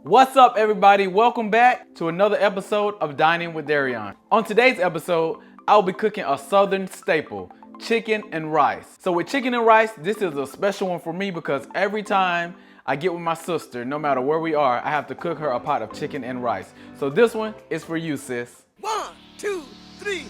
What's up, everybody? Welcome back to another episode of Dining with Derion. On today's episode, I'll be cooking a southern staple, chicken and rice. So with chicken and rice, this is a special one for me because every time I get with my sister, no matter where we are, I have to cook her a pot of chicken and rice. So this one is for you, sis. 1, 2, 3.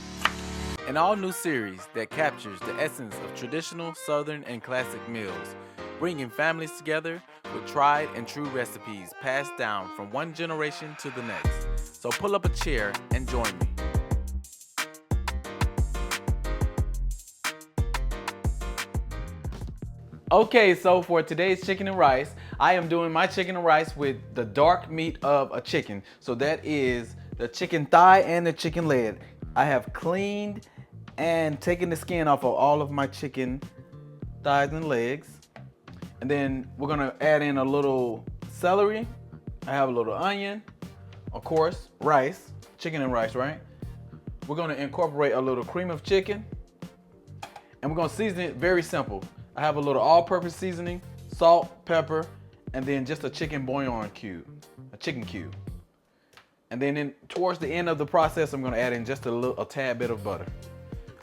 An all-new series that captures the essence of traditional southern and classic meals, bringing families together with tried and true recipes passed down from one generation to the next. So pull up a chair and join me. Okay, so for today's chicken and rice, I am doing my chicken and rice with the dark meat of a chicken. So that is the chicken thigh and the chicken leg. I have cleaned and taken the skin off of all of my chicken thighs and legs. And then we're gonna add in a little celery. I have a little onion, of course, rice, chicken and rice, right? We're gonna incorporate a little cream of chicken, and we're gonna season it very simple. I have a little all-purpose seasoning, salt, pepper, and then just a chicken bouillon cube, a chicken cube. And then towards the end of the process, I'm gonna add in just a tad bit of butter.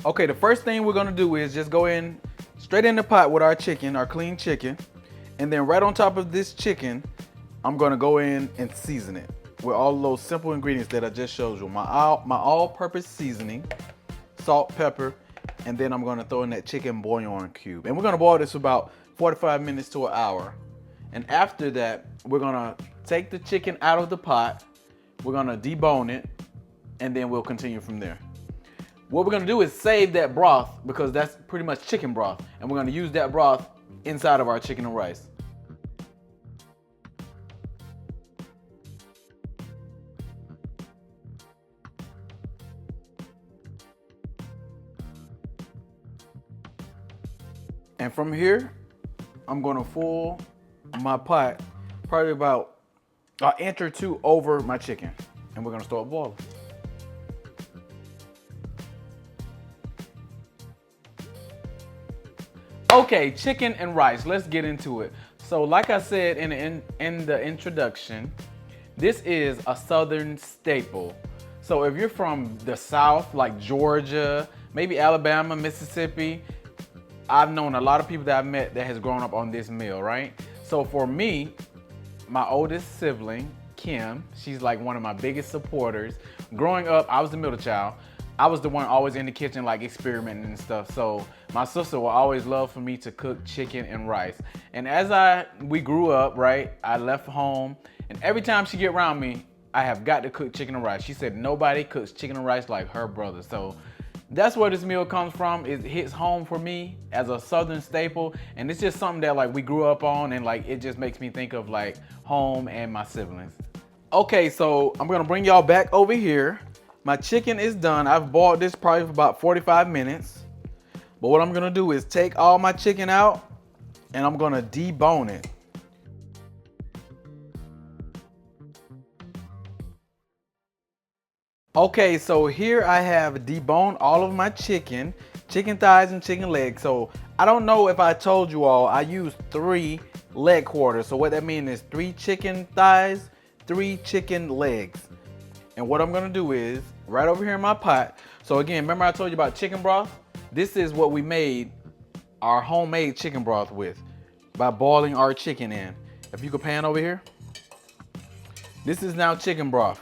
Okay, the first thing we're gonna do is just go in straight in the pot with our chicken, our clean chicken, and then right on top of this chicken, I'm gonna go in and season it with all those simple ingredients that I just showed you. My all-purpose seasoning, salt, pepper, and then I'm gonna throw in that chicken bouillon cube. And we're gonna boil this for about 45 minutes to an hour. And after that, we're gonna take the chicken out of the pot, we're gonna debone it, and then we'll continue from there. What we're gonna do is save that broth because that's pretty much chicken broth, and we're gonna use that broth inside of our chicken and rice. And from here, I'm gonna fill my pot probably about an inch or two over my chicken, and we're gonna start boiling. Okay, chicken and rice, let's get into it. So like I said in the introduction, this is a southern staple. So if you're from the South, like Georgia, maybe Alabama, Mississippi, I've known a lot of people that I've met that has grown up on this meal, right? So for me, my oldest sibling, Kim, she's like one of my biggest supporters. Growing up, I was the middle child. I was the one always in the kitchen, like experimenting and stuff. So my sister will always love for me to cook chicken and rice. And as we grew up, right, I left home, and every time she get around me, I have got to cook chicken and rice. She said nobody cooks chicken and rice like her brother. So that's where this meal comes from. It hits home for me as a southern staple, and it's just something that like we grew up on, and like it just makes me think of like home and my siblings. Okay, so I'm gonna bring y'all back over here. My chicken is done. I've boiled this probably for about 45 minutes. But what I'm gonna do is take all my chicken out and I'm gonna debone it. Okay, so here I have deboned all of my chicken thighs and chicken legs. So I don't know if I told you all, I used 3 leg quarters. So what that means is 3 chicken thighs, 3 chicken legs. And what I'm gonna do is, right over here in my pot, so again, remember I told you about chicken broth? This is what we made our homemade chicken broth with by boiling our chicken in. If you could pan over here. This is now chicken broth.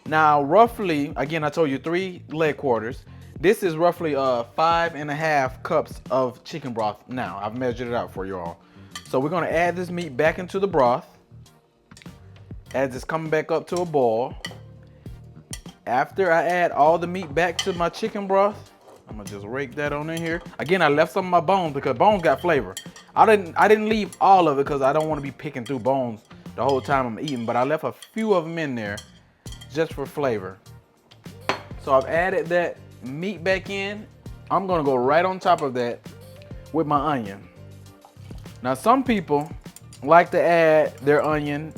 Now roughly, again I told you 3 leg quarters. This is roughly 5.5 cups of chicken broth now. I've measured it out for you all. So we're gonna add this meat back into the broth as it's coming back up to a boil. After I add all the meat back to my chicken broth, I'm gonna just rake that on in here. Again, I left some of my bones because bones got flavor. I didn't leave all of it because I don't want to be picking through bones the whole time I'm eating, but I left a few of them in there just for flavor. So I've added that meat back in. I'm gonna go right on top of that with my onion. Now some people like to add their onion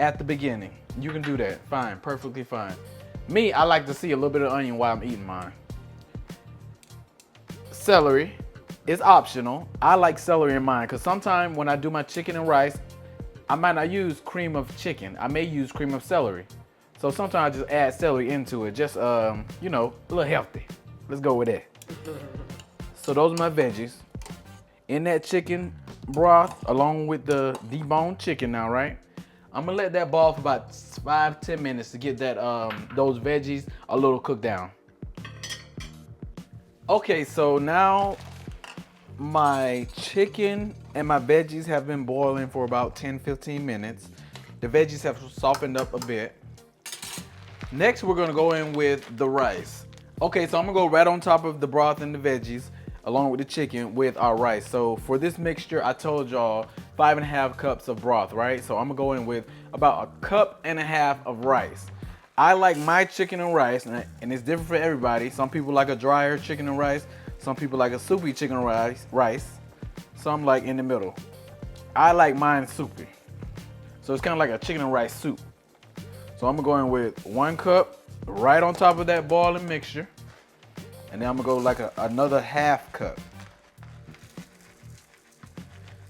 at the beginning. You can do that, fine, perfectly fine. Me, I like to see a little bit of onion while I'm eating mine. Celery is optional. I like celery in mine because sometimes when I do my chicken and rice, I might not use cream of chicken. I may use cream of celery. So sometimes I just add celery into it, just you know, a little healthy. Let's go with that. So those are my veggies. In that chicken broth, along with the deboned chicken now, right? I'm gonna let that boil for about 5-10 minutes to get that those veggies a little cooked down. Okay, so now my chicken and my veggies have been boiling for about 10-15 minutes. The veggies have softened up a bit. Next, we're gonna go in with the rice. Okay, so I'm gonna go right on top of the broth and the veggies, along with the chicken, with our rice. So for this mixture, I told y'all 5.5 cups of broth, right? So I'm gonna go in with about 1.5 cups of rice. I like my chicken and rice, and it's different for everybody. Some people like a drier chicken and rice. Some people like a soupy chicken and rice. Some like in the middle. I like mine soupy. So it's kind of like a chicken and rice soup. So I'm gonna go in with 1 cup right on top of that boiling mixture. And then I'm gonna go like another 1/2 cup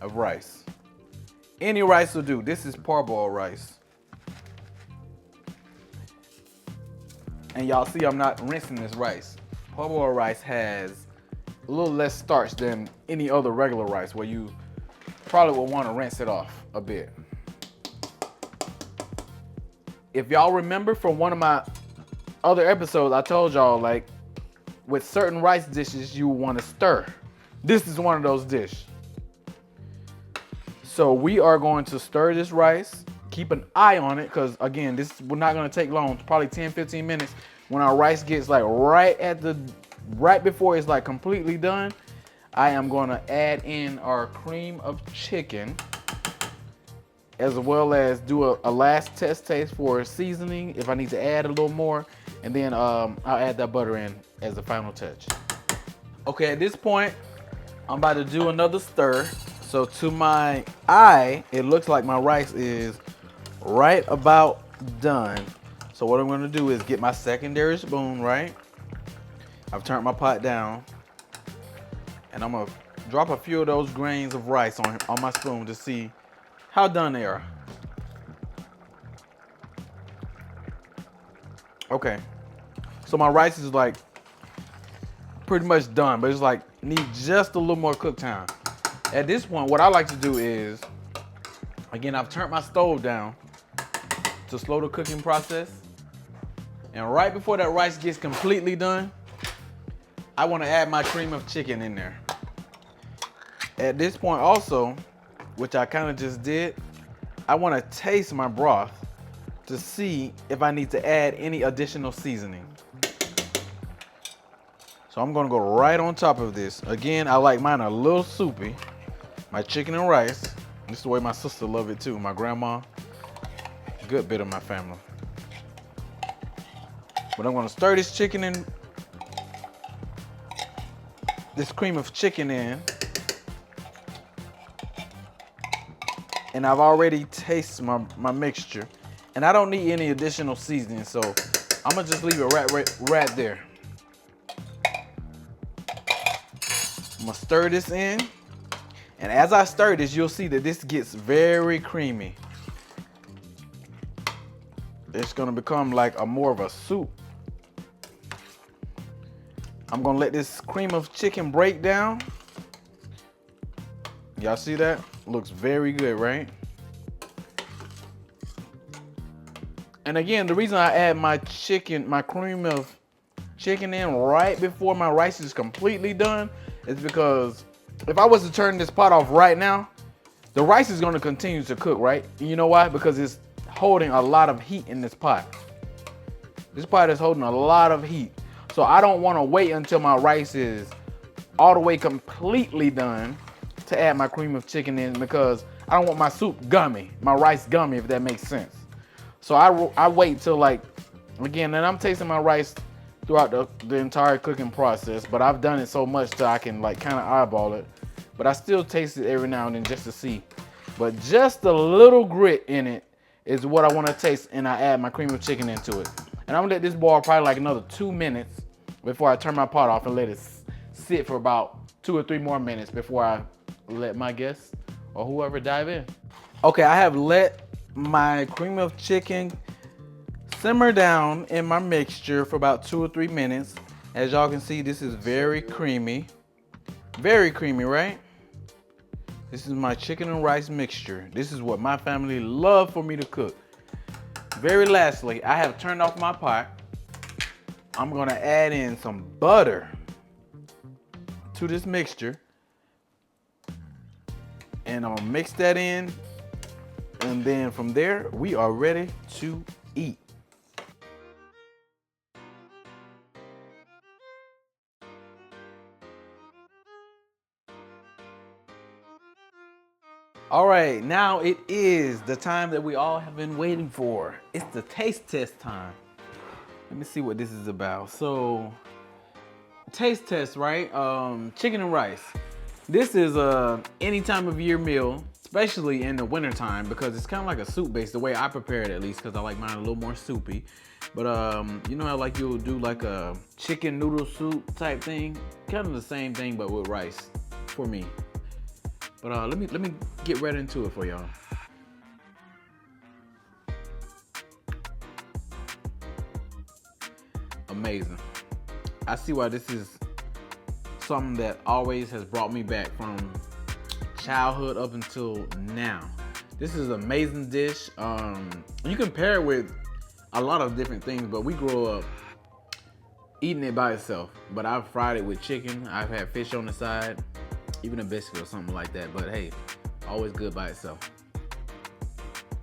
of rice. Any rice will do. This is parboiled rice. And y'all see I'm not rinsing this rice. Parboiled rice has a little less starch than any other regular rice, where you probably will want to rinse it off a bit. If y'all remember from one of my other episodes, I told y'all, like, with certain rice dishes, you want to stir. This is one of those dishes. So we are going to stir this rice. Keep an eye on it, because again, this is not going to take long, probably 10-15 minutes. When our rice gets like right before it's like completely done, I am going to add in our cream of chicken, as well as do a last test taste for seasoning if I need to add a little more, and then I'll add that butter in as a final touch. Okay, at this point, I'm about to do another stir. So to my eye, it looks like my rice is right about done. So what I'm gonna do is get my secondary spoon, right? I've turned my pot down, and I'm gonna drop a few of those grains of rice on my spoon to see how done they are. Okay, so my rice is like pretty much done, but it's like need just a little more cook time. At this point, what I like to do is, again, I've turned my stove down to slow the cooking process. And right before that rice gets completely done, I want to add my cream of chicken in there. At this point also, which I kind of just did, I want to taste my broth to see if I need to add any additional seasoning. So I'm gonna go right on top of this. Again, I like mine a little soupy. My chicken and rice. This is the way my sister loves it too. My grandma, good bit of my family. But I'm gonna stir this chicken in, this cream of chicken in. And I've already tasted my mixture. And I don't need any additional seasoning, so I'm gonna just leave it right there. I'm gonna stir this in. And as I stir this, you'll see that this gets very creamy. It's gonna become like more of a soup. I'm gonna let this cream of chicken break down. Y'all see that? Looks very good, right? And again, the reason I add my cream of chicken in right before my rice is completely done is because if I was to turn this pot off right now, the rice is gonna continue to cook, right? You know why? Because it's holding a lot of heat in this pot. This pot is holding a lot of heat. So I don't wanna wait until my rice is all the way completely done to add my cream of chicken in, because I don't want my soup gummy, my rice gummy, if that makes sense. So I wait till, like, again, and I'm tasting my rice throughout the entire cooking process, but I've done it so much that I can like kind of eyeball it. But I still taste it every now and then just to see. But just a little grit in it is what I want to taste, and I add my cream of chicken into it. And I'm gonna let this boil probably like another 2 minutes before I turn my pot off and let it sit for about 2 or 3 more minutes before I let my guests or whoever dive in. Okay, I have let my cream of chicken simmer down in my mixture for about 2 or 3 minutes. As y'all can see, this is very creamy. Very creamy, right? This is my chicken and rice mixture. This is what my family love for me to cook. Very lastly, I have turned off my pot. I'm gonna add in some butter to this mixture. And I'm gonna mix that in. And then from there, we are ready to eat. All right, now it is the time that we all have been waiting for. It's the taste test time. Let me see what this is about. So, taste test, right? Chicken and rice. This is any time of year meal, especially in the winter time, because it's kind of like a soup base, the way I prepare it at least, because I like mine a little more soupy. But you know how like you'll do like a chicken noodle soup type thing? Kind of the same thing, but with rice for me. But let me get right into it for y'all. Amazing. I see why this is something that always has brought me back from childhood up until now. This is an amazing dish. You can pair it with a lot of different things, but we grew up eating it by itself. But I've fried it with chicken. I've had fish on the side. Even a biscuit or something like that, but hey, always good by itself.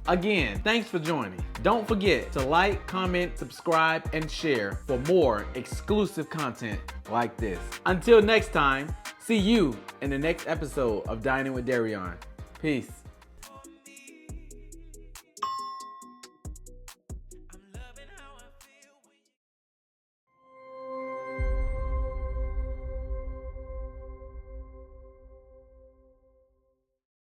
Again, thanks for joining. Don't forget to like, comment, subscribe, and share for more exclusive content like this. Until next time, see you in the next episode of Dining with Derion. Peace.